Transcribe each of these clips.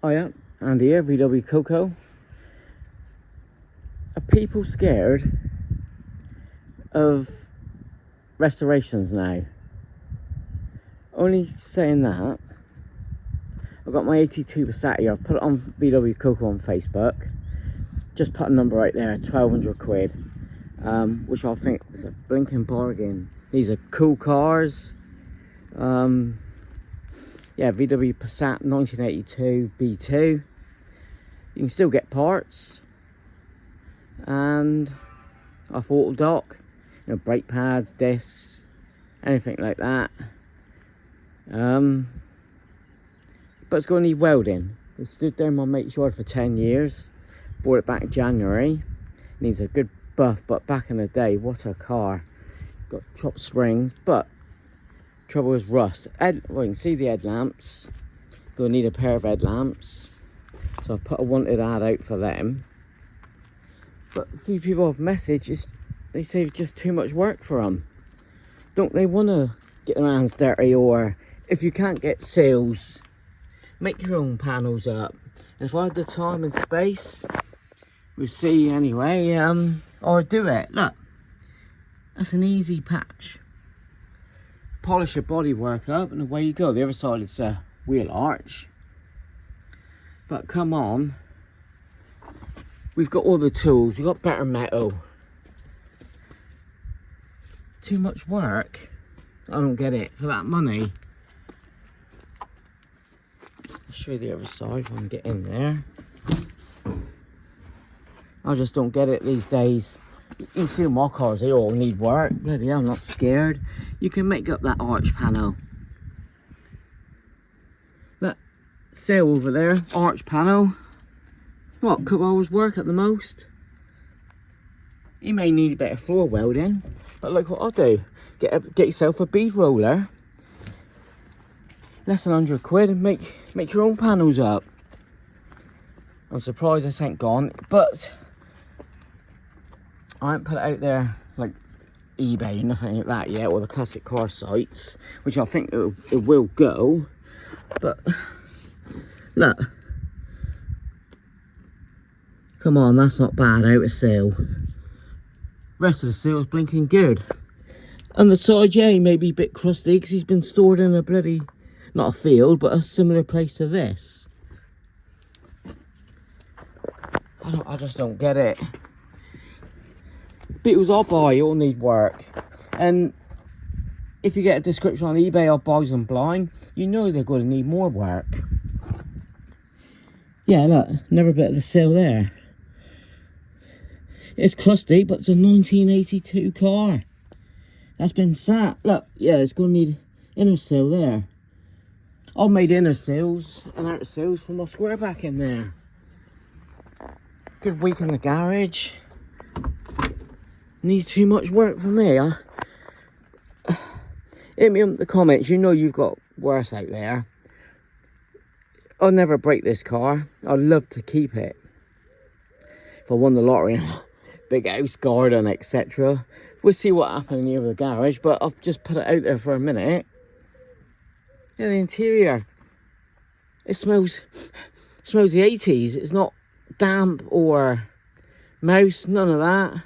Oh yeah, Andy here, vwcoco. Are people scared of restorations now? Only saying that, I've got my 82 Passat here. I've put it on vwcoco on Facebook. Just put a number right there, 1200 quid, which I think is a blinking bargain. These are cool cars. Yeah, VW Passat 1982 B2. You can still get parts, and off auto dock, you know, brake pads, discs, anything like that. But it's going to need welding. It stood there in my mate's yard for 10 years. Bought it back in January. Needs a good buff, but back in the day, what a car. Got chopped springs, but trouble is rust. Well, you can see the headlamps. Gonna need a pair of headlamps, so I've put a wanted ad out for them. But a few people have messaged, they say it's just too much work for them. Don't they want to get their hands dirty? Or if you can't get seals, make your own panels up. And if I had the time and space, we'll see anyway, or do it. Look, that's an easy patch. Polish your bodywork up and away you go. The other side is a wheel arch. But come on, we've got all the tools, we've got better metal. Too much work? I don't get it. For that money. I'll show you the other side if I can get in there. I just don't get it these days. You see my cars, they all need work. Bloody hell, I'm not scared. You can make up that arch panel. That sail over there, arch panel. What, couple hours work at the most? You may need a bit of floor welding, but look what I'll do. Get yourself a bead roller. Less than 100 quid and make your own panels up. I'm surprised this ain't gone, but I haven't put it out there like eBay, nothing like that yet, or the classic car sites, which I think it will go. But look, come on, that's not bad out of seal. Rest of the seal is blinking good. And the side, yeah, he may be a bit crusty because he's been stored in a bloody, not a field, but a similar place to this. I just don't get it. Beetles I'll buy all need work, and if you get a description on eBay or buys them blind, you know they're going to need more work. Yeah, look, another bit of the sill there. It's crusty, but it's a 1982 car that's been sat. Look, yeah, it's going to need inner sill there. I've made inner sills and outer sills for my square back in there. Good week in the garage. Needs too much work for me. Hit me up in the comments. You know you've got worse out there. I'll never break this car. I'd love to keep it. If I won the lottery, big house, garden, etc. We'll see what happens near the garage. But I've just put it out there for a minute. Yeah, the interior. It smells the 80s. It's not damp or mouse. None of that.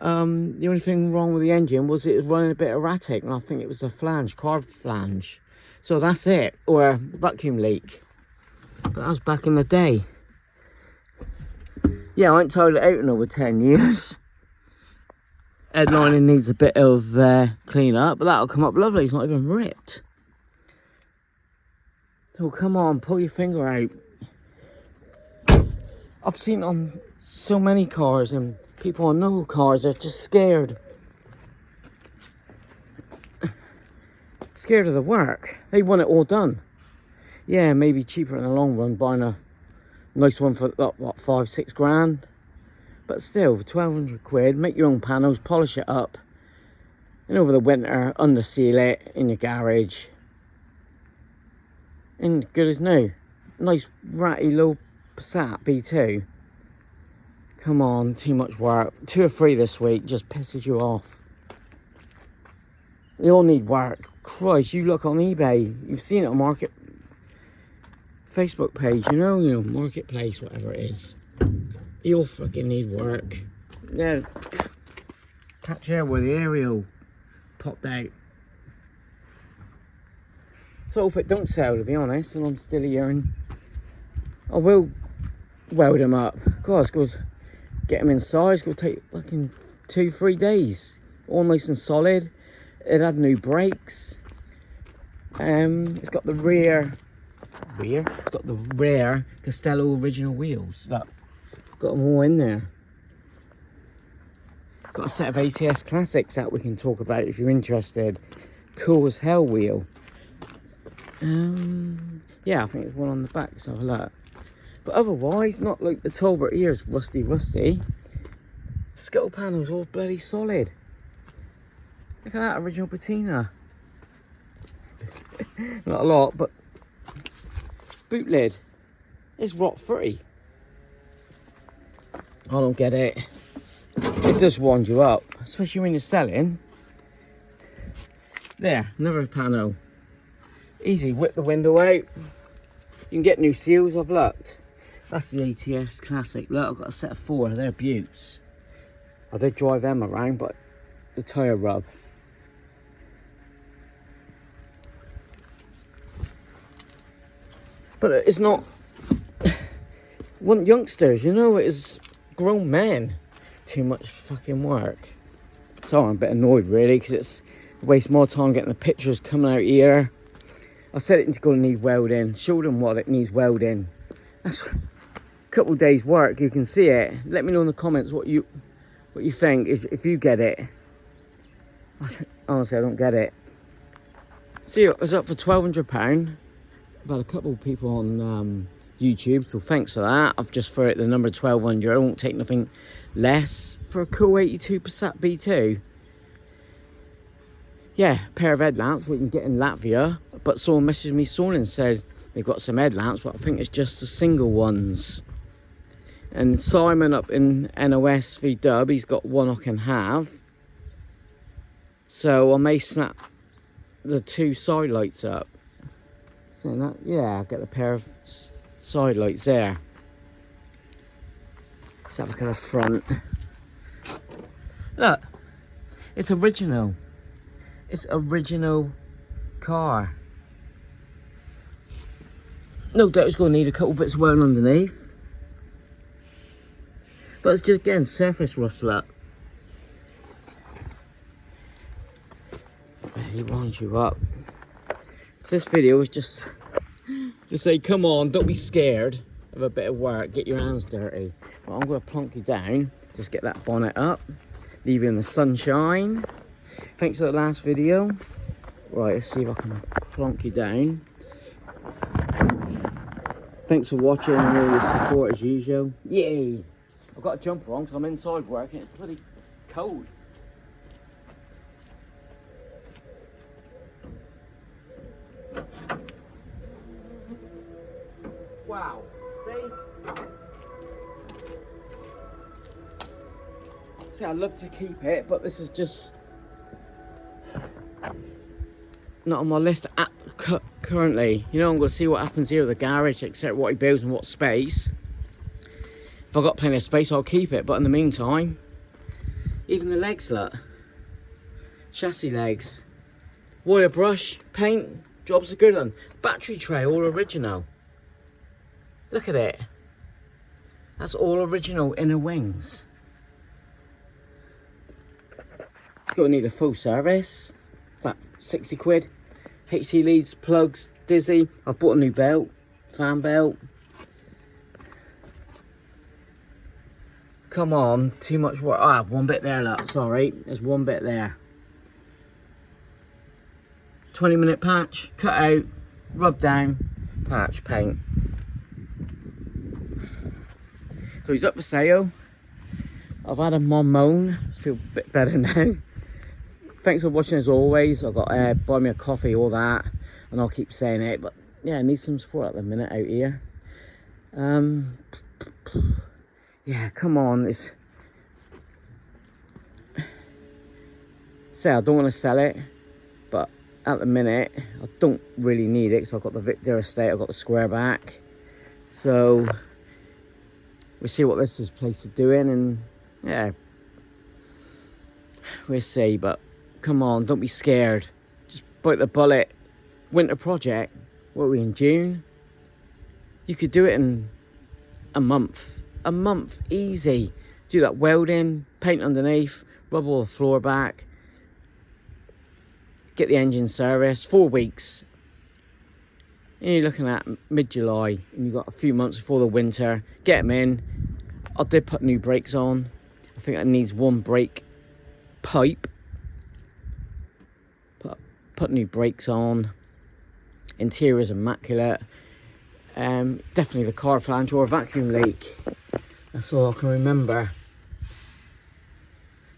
The only thing wrong with the engine was it was running a bit erratic, and I think it was a flange, carb flange. So that's it, or a vacuum leak. But that was back in the day. Yeah, I ain't tied it out in over 10 years. Headlining needs a bit of clean up, but that'll come up lovely. It's not even ripped. So come on, pull your finger out. I've seen it on so many cars, and people on no cars are just scared. Scared of the work. They want it all done. Yeah, maybe cheaper in the long run buying a nice one for what, 5-6 grand. But still, for 1200 quid, make your own panels, polish it up, and over the winter, under seal it in your garage. And good as new. Nice ratty low Passat B2. Come on, too much work. 2 or 3 this week just pisses you off. They all need work. Christ, you look on eBay, you've seen it on Facebook page, you know, marketplace, whatever it is. You'll fucking need work. Yeah, catch here where the aerial popped out. So if it don't sell, to be honest, and I'm still here, and I will weld them up. God, it's going to get them inside. It's going to take fucking 2-3 days. All nice and solid. It had new brakes. It's got the rear. It's got the rear Castello original wheels. Look, got them all in there. Got a set of ATS classics that we can talk about if you're interested. Cool as hell wheel. Yeah, I think there's one on the back, so have a look. But otherwise, not like the Talbot ears, rusty. Scuttle panels all bloody solid. Look at that original patina. Not a lot, but boot lid is rot free. I don't get it. It does wind you up, especially when you're selling. There, another panel. Easy, whip the window out. You can get new seals, I've looked. That's the ATS Classic. Look, I've got a set of 4, they're beauts. I did drive them around, but the tyre rub. But it's not, want youngsters, you know, it is grown men. Too much fucking work. So I'm a bit annoyed really, because it's waste more time getting the pictures coming out here. I said it's going to need welding. Show them what it needs welding. That's a couple of days work. You can see it. Let me know in the comments what you think if you get it. Honestly, I don't get it. See, it was up for £1,200. I've had a couple of people on YouTube, so thanks for that. I've just thrown it the number 1200. I won't take nothing less for a cool 82 Passat B2. Yeah, pair of headlamps we can get in Latvia, but someone messaged me soon and said they've got some headlamps, but I think it's just the single ones. And Simon up in NOS VW, he's got one I can have, so I may snap the 2 side lights up. So that, yeah, I'll get the pair of side lights there. Let's have a look at the front. Look, it's original. It's original car. No doubt it's going to need a couple bits of welding underneath. But it's just, again, surface rust. Look. He winds you up. So this video is just to say, come on, don't be scared of a bit of work. Get your hands dirty. Well, I'm going to plonk you down. Just get that bonnet up. Leave you in the sunshine. Thanks for the last video. Right, let's see if I can plonk you down. Thanks for watching and all your support as usual. Yay! I've got a jumper on because I'm inside working. It's bloody cold. Wow, see, I'd love to keep it, but this is just not on my list currently. You know, I'm going to see what happens here with the garage, etc., what he builds and what space. If I've got plenty of space, I'll keep it, but in the meantime, even the legs, look. Chassis legs. Wire brush, paint, job's a good one. Battery tray, all original. Look at it. That's all original inner wings. It's going to need a full service. That 60 quid. HT leads, plugs, dizzy. I've bought a new belt, fan belt. Come on, too much work. Ah, one bit there, look. Sorry, there's one bit there. 20-minute patch, cut out, rub down, patch, paint. So he's up for sale. I've had him on moan. Feel a bit better now. Thanks for watching as always. I've got buy me a coffee, all that, and I'll keep saying it. But yeah, I need some support at the minute out here. Yeah, come on. It's say I don't want to sell it, but at the minute I don't really need it. So I've got the Victor estate. I've got the square back. So we'll see what this place is doing, and yeah, we'll see. But come on, don't be scared. Just bite the bullet. Winter project. What are we in June? You could do it in a month. A month, easy. Do that welding, paint underneath, rub all the floor back, get the engine serviced. 4 weeks. And you're looking at mid-July, and you've got a few months before the winter. Get them in. I did put new brakes on. I think it needs one brake pipe. Put new brakes on. Interior is immaculate. Definitely the car flange or a vacuum leak. That's all I can remember.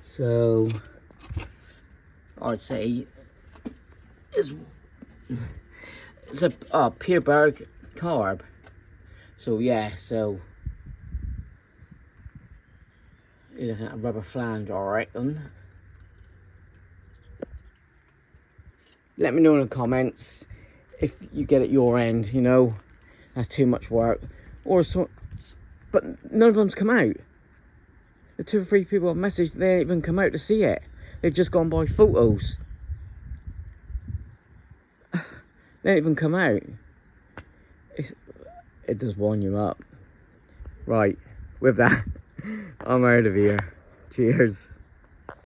So I'd say it's a Pierberg carb. So yeah, so you're looking at a rubber flange, I reckon. Let me know in the comments if you get it your end, you know, that's too much work. Or so, but none of them's come out. The 2 or 3 people I've messaged, they ain't even come out to see it. They've just gone by photos. They ain't even come out. It does wind you up. Right, with that, I'm out of here. Cheers.